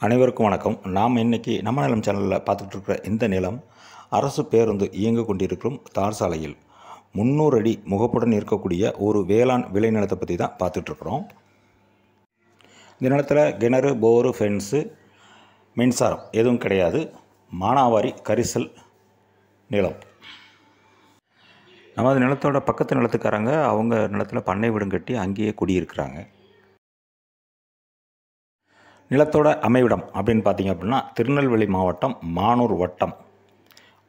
அனைவருக்கும் வணக்கம். நாம் இன்றைக்கி நம்ம நிலம் சேனலில் பார்த்துட்டு இருக்கிற இந்த நிலம் அரசு பேருந்து இயங்க கொண்டிருக்கும் தார் சாலையில் 300 அடி முகப்புடன் இருக்கக்கூடிய ஒரு வேளாண் விளைநிலத்தை பற்றி தான் பார்த்துட்ருக்குறோம். இந்த நிலத்தில் கிணறு, போரு, ஃபென்ஸு, மின்சாரம் எதுவும் கிடையாது. மானாவாரி கரிசல் நிலம். நமது நிலத்தோட பக்கத்து நிலத்துக்காரங்க அவங்க நிலத்தில் பண்ணை வீடும் கட்டி அங்கேயே குடியிருக்கிறாங்க. நிலத்தோட அமைவிடம் அப்படின்னு பார்த்திங்க அப்படின்னா திருநெல்வேலி மாவட்டம் மானூர் வட்டம்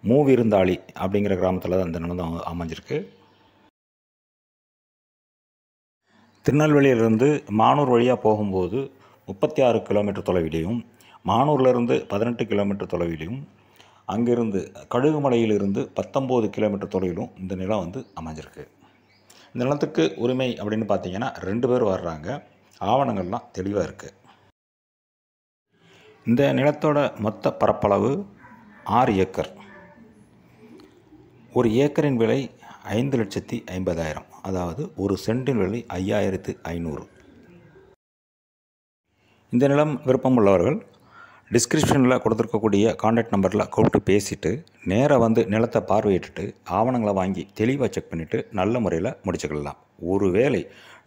மூவிருந்தாளி அப்படிங்கிற கிராமத்தில் தான் இந்த நிலம் அமைஞ்சிருக்கு. திருநெல்வேலியிலிருந்து மானூர் வழியாக போகும்போது 36 கிலோமீட்டர் தொலைவிலையும், மானூர்லேருந்து 18 கிலோமீட்டர் தொலைவிலையும், அங்கிருந்து கழுகுமலையிலிருந்து 19 கிலோமீட்டர் தொலைவிலும் இந்த நிலம் அமைஞ்சிருக்கு. இந்த நிலத்துக்கு உரிமை அப்படின்னு பார்த்திங்கன்னா 2 பேர் வர்றாங்க. ஆவணங்கள்லாம் தெளிவாக இருக்குது. இந்த நிலத்தோட மொத்த பரப்பளவு 6 ஏக்கர். ஒரு ஏக்கரின் விலை 5,50,000, அதாவது ஒரு சென்டின் விலை 5,500. இந்த நிலம் விருப்பம் உள்ளவர்கள் டிஸ்கிரிப்ஷனில் கொடுத்துருக்கக்கூடிய கான்டாக்ட் நம்பரில் கூப்பிட்டு பேசிவிட்டு நேராக நிலத்தை பார்வையிட்டுட்டு ஆவணங்களை வாங்கி தெளிவாக செக் பண்ணிவிட்டு நல்ல முறையில் முடிச்சுக்கலாம். ஒருவேளை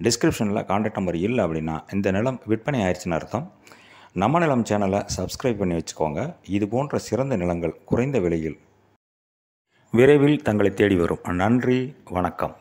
டிஸ்கிரிப்ஷனில் கான்டாக்ட் நம்பர் இல்லை அப்படின்னா இந்த நிலம் விற்பனை ஆயிடுச்சுன்னு அர்த்தம். நம்ம நிலம் சேனலை சப்ஸ்கிரைப் பண்ணி வச்சுக்கோங்க. இது போன்ற சிறந்த நிலங்கள் குறைந்த விலையில் விரைவில் தங்களை தேடி வரும். நன்றி, வணக்கம்.